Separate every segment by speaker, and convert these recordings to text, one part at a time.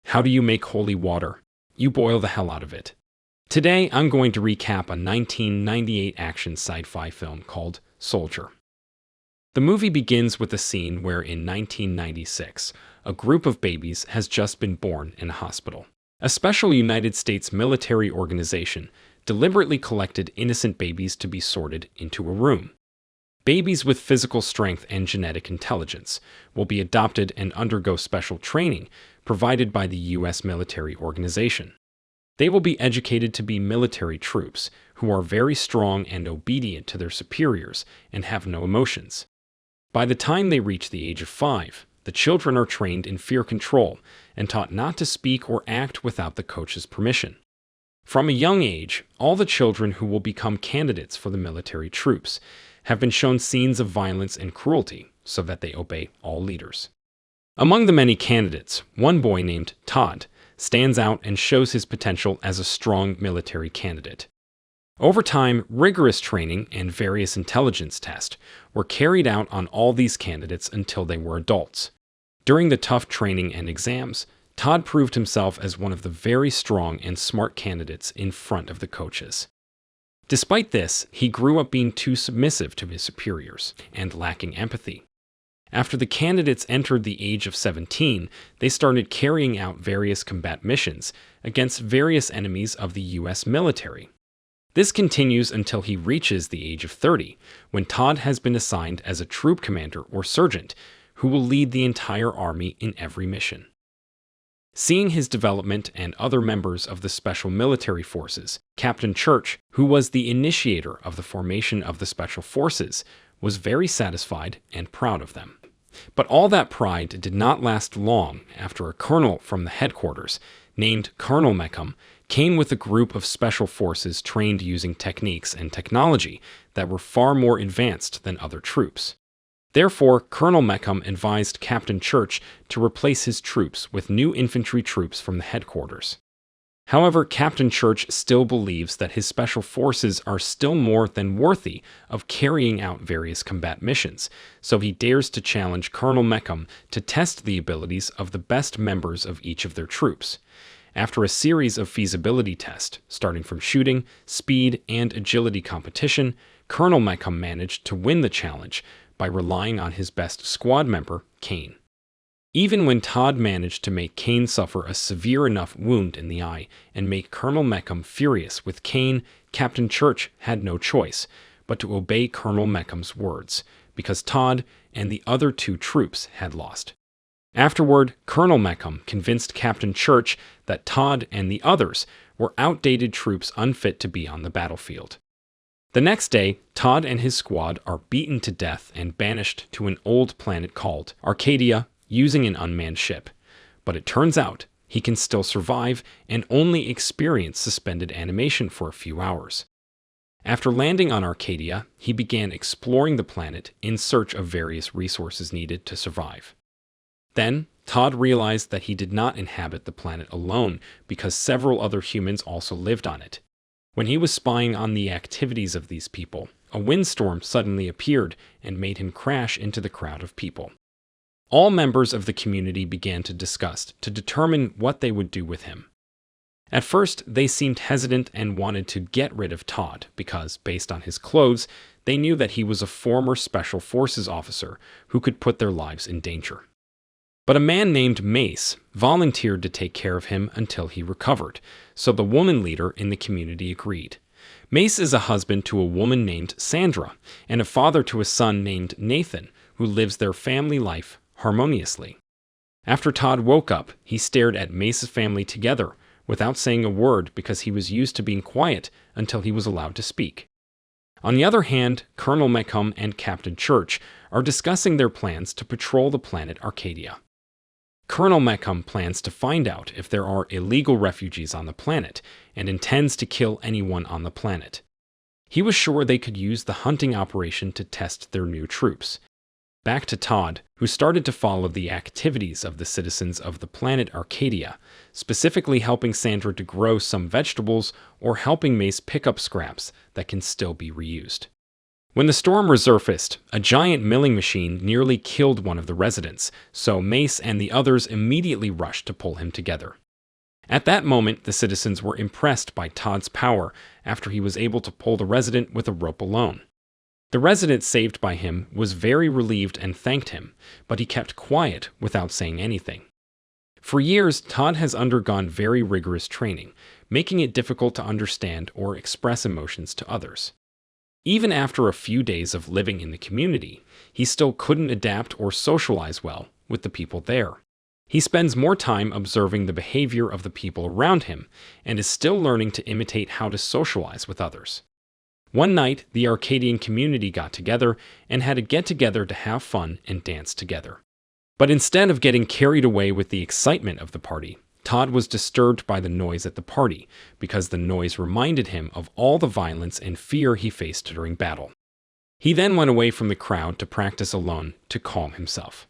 Speaker 1: How do you make holy water? You boil the hell out of it. Today, I'm going to recap a 1998 action sci-fi film called Soldier. The movie begins with a scene where in 1996, a group of babies has just been born in a hospital. A special United States military organization deliberately collected innocent babies to be sorted into a room. Babies with physical strength and genetic intelligence will be adopted and undergo special training provided by the U.S. military organization. They will be educated to be military troops who are very strong and obedient to their superiors and have no emotions. By the time they reach the age of 5, the children are trained in fear control and taught not to speak or act without the coach's permission. From a young age, all the children who will become candidates for the military troops have been shown scenes of violence and cruelty so that they obey all leaders. Among the many candidates, one boy named Todd stands out and shows his potential as a strong military candidate. Over time, rigorous training and various intelligence tests were carried out on all these candidates until they were adults. During the tough training and exams, Todd proved himself as one of the very strong and smart candidates in front of the coaches. Despite this, he grew up being too submissive to his superiors and lacking empathy. After the candidates entered the age of 17, they started carrying out various combat missions against various enemies of the U.S. military. This continues until he reaches the age of 30, when Todd has been assigned as a troop commander or sergeant who will lead the entire army in every mission. Seeing his development and other members of the Special Military Forces, Captain Church, who was the initiator of the formation of the Special Forces, was very satisfied and proud of them. But all that pride did not last long after a colonel from the headquarters, named Colonel Mekum, came with a group of special forces trained using techniques and technology that were far more advanced than other troops. Therefore, Colonel Mekum advised Captain Church to replace his troops with new infantry troops from the headquarters. However, Captain Church still believes that his special forces are still more than worthy of carrying out various combat missions, so he dares to challenge Colonel Mekum to test the abilities of the best members of each of their troops. After a series of feasibility tests, starting from shooting, speed, and agility competition, Colonel Mekum managed to win the challenge by relying on his best squad member, Caine. Even when Todd managed to make Caine suffer a severe enough wound in the eye and make Colonel Mekum furious with Caine, Captain Church had no choice but to obey Colonel Meckum's words, because Todd and the other 2 troops had lost. Afterward, Colonel Mekum convinced Captain Church that Todd and the others were outdated troops unfit to be on the battlefield. The next day, Todd and his squad are beaten to death and banished to an old planet called Arcadia, using an unmanned ship, but it turns out he can still survive and only experience suspended animation for a few hours. After landing on Arcadia, he began exploring the planet in search of various resources needed to survive. Then, Todd realized that he did not inhabit the planet alone because several other humans also lived on it. When he was spying on the activities of these people, a windstorm suddenly appeared and made him crash into the crowd of people. All members of the community began to discuss to determine what they would do with him. At first, they seemed hesitant and wanted to get rid of Todd because, based on his clothes, they knew that he was a former Special Forces officer who could put their lives in danger. But a man named Mace volunteered to take care of him until he recovered, so the woman leader in the community agreed. Mace is a husband to a woman named Sandra and a father to a son named Nathan, who lives their family life harmoniously. After Todd woke up, he stared at Mace's family together without saying a word because he was used to being quiet until he was allowed to speak. On the other hand, Colonel Mekum and Captain Church are discussing their plans to patrol the planet Arcadia. Colonel Mekum plans to find out if there are illegal refugees on the planet and intends to kill anyone on the planet. He was sure they could use the hunting operation to test their new troops. Back to Todd, who started to follow the activities of the citizens of the planet Arcadia, specifically helping Sandra to grow some vegetables or helping Mace pick up scraps that can still be reused. When the storm resurfaced, a giant milling machine nearly killed one of the residents, so Mace and the others immediately rushed to pull him together. At that moment, the citizens were impressed by Todd's power after he was able to pull the resident with a rope alone. The resident saved by him was very relieved and thanked him, but he kept quiet without saying anything. For years, Todd has undergone very rigorous training, making it difficult to understand or express emotions to others. Even after a few days of living in the community, he still couldn't adapt or socialize well with the people there. He spends more time observing the behavior of the people around him and is still learning to imitate how to socialize with others. One night, the Arcadian community got together and had a get-together to have fun and dance together. But instead of getting carried away with the excitement of the party, Todd was disturbed by the noise at the party because the noise reminded him of all the violence and fear he faced during battle. He then went away from the crowd to practice alone to calm himself.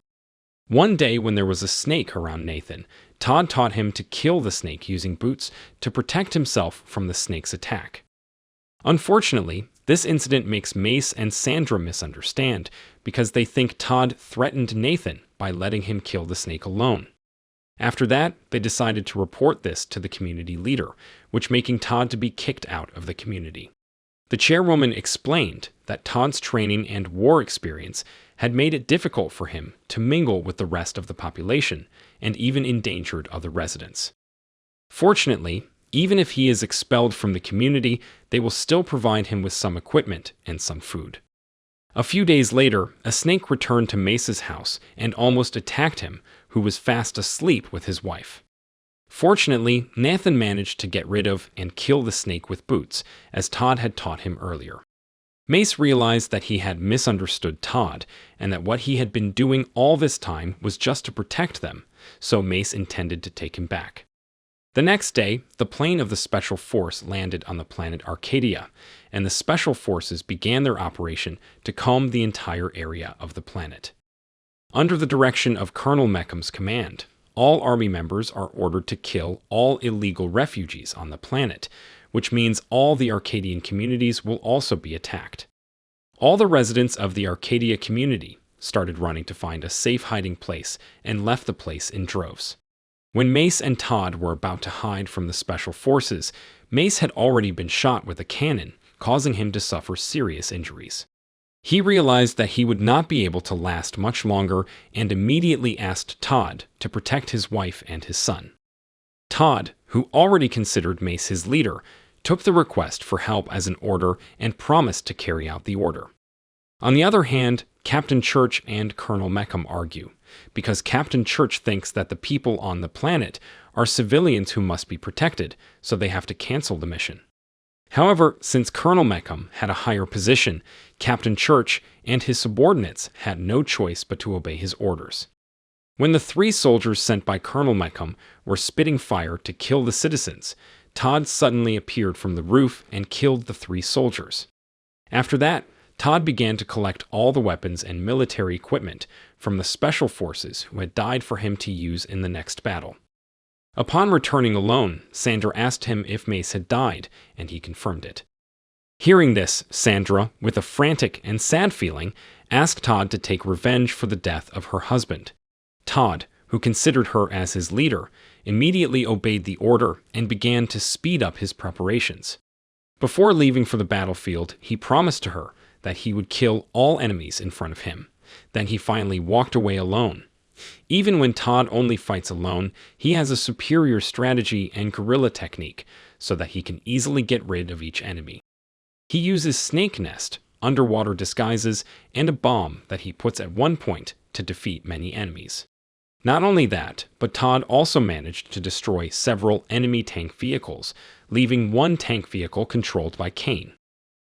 Speaker 1: One day when there was a snake around Nathan, Todd taught him to kill the snake using boots to protect himself from the snake's attack. Unfortunately, this incident makes Mace and Sandra misunderstand because they think Todd threatened Nathan by letting him kill the snake alone. After that, they decided to report this to the community leader, which making Todd to be kicked out of the community. The chairwoman explained that Todd's training and war experience had made it difficult for him to mingle with the rest of the population and even endangered other residents. Fortunately, even if he is expelled from the community, they will still provide him with some equipment and some food. A few days later, a snake returned to Mace's house and almost attacked him, who was fast asleep with his wife. Fortunately, Nathan managed to get rid of and kill the snake with boots, as Todd had taught him earlier. Mace realized that he had misunderstood Todd, and that what he had been doing all this time was just to protect them, so Mace intended to take him back. The next day, the plane of the Special Force landed on the planet Arcadia, and the Special Forces began their operation to calm the entire area of the planet. Under the direction of Colonel Mekum's command, all Army members are ordered to kill all illegal refugees on the planet, which means all the Arcadian communities will also be attacked. All the residents of the Arcadia community started running to find a safe hiding place and left the place in droves. When Mace and Todd were about to hide from the Special Forces, Mace had already been shot with a cannon, causing him to suffer serious injuries. He realized that he would not be able to last much longer and immediately asked Todd to protect his wife and his son. Todd, who already considered Mace his leader, took the request for help as an order and promised to carry out the order. On the other hand, Captain Church and Colonel Mekum argue, because Captain Church thinks that the people on the planet are civilians who must be protected, so they have to cancel the mission. However, since Colonel Mekum had a higher position, Captain Church and his subordinates had no choice but to obey his orders. When the 3 soldiers sent by Colonel Mekum were spitting fire to kill the citizens, Todd suddenly appeared from the roof and killed the 3 soldiers. After that, Todd began to collect all the weapons and military equipment from the Special Forces who had died for him to use in the next battle. Upon returning alone, Sandra asked him if Mace had died, and he confirmed it. Hearing this, Sandra, with a frantic and sad feeling, asked Todd to take revenge for the death of her husband. Todd, who considered her as his leader, immediately obeyed the order and began to speed up his preparations. Before leaving for the battlefield, he promised to her that he would kill all enemies in front of him. Then he finally walked away alone. Even when Todd only fights alone, he has a superior strategy and guerrilla technique so that he can easily get rid of each enemy. He uses snake nest, underwater disguises, and a bomb that he puts at one point to defeat many enemies. Not only that, but Todd also managed to destroy several enemy tank vehicles, leaving one tank vehicle controlled by Caine.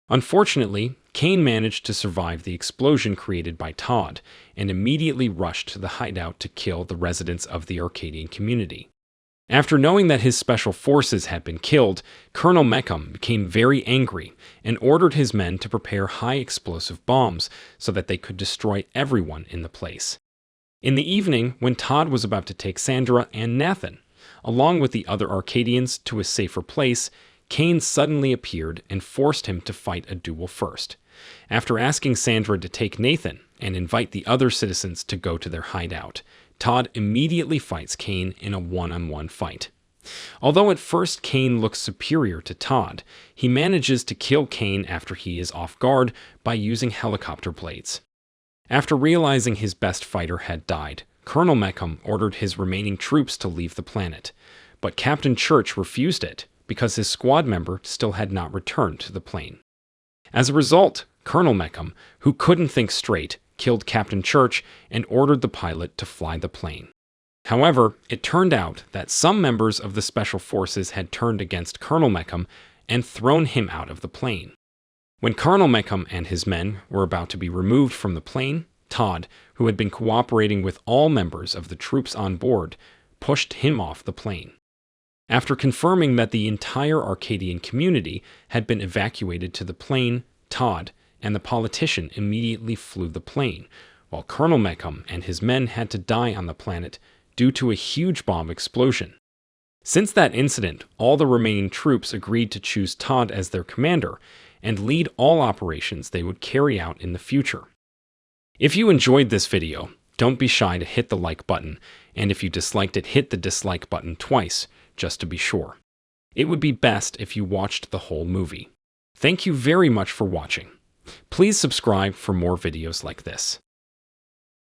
Speaker 1: Unfortunately, Caine managed to survive the explosion created by Todd and immediately rushed to the hideout to kill the residents of the Arcadian community. After knowing that his special forces had been killed, Colonel Mekum became very angry and ordered his men to prepare high explosive bombs so that they could destroy everyone in the place. In the evening, when Todd was about to take Sandra and Nathan, along with the other Arcadians, to a safer place, Caine suddenly appeared and forced him to fight a duel first, After asking Sandra to take Nathan and invite the other citizens to go to their hideout, Todd immediately fights Caine in a one-on-one fight. Although at first Caine looks superior to Todd, he manages to kill Caine after he is off guard by using helicopter blades. After realizing his best fighter had died, Colonel Mekum ordered his remaining troops to leave the planet, but Captain Church refused it because his squad member still had not returned to the plane. As a result, Colonel Mekum, who couldn't think straight, killed Captain Church and ordered the pilot to fly the plane. However, it turned out that some members of the Special Forces had turned against Colonel Mekum and thrown him out of the plane. When Colonel Mekum and his men were about to be removed from the plane, Todd, who had been cooperating with all members of the troops on board, pushed him off the plane. After confirming that the entire Arcadian community had been evacuated to the plane, Todd and the politician immediately flew the plane, while Colonel Mekum and his men had to die on the planet due to a huge bomb explosion. Since that incident, all the remaining troops agreed to choose Todd as their commander and lead all operations they would carry out in the future. If you enjoyed this video, don't be shy to hit the like button, and if you disliked it, hit the dislike button twice, just to be sure. It would be best if you watched the whole movie. Thank you very much for watching. Please subscribe for more videos like this.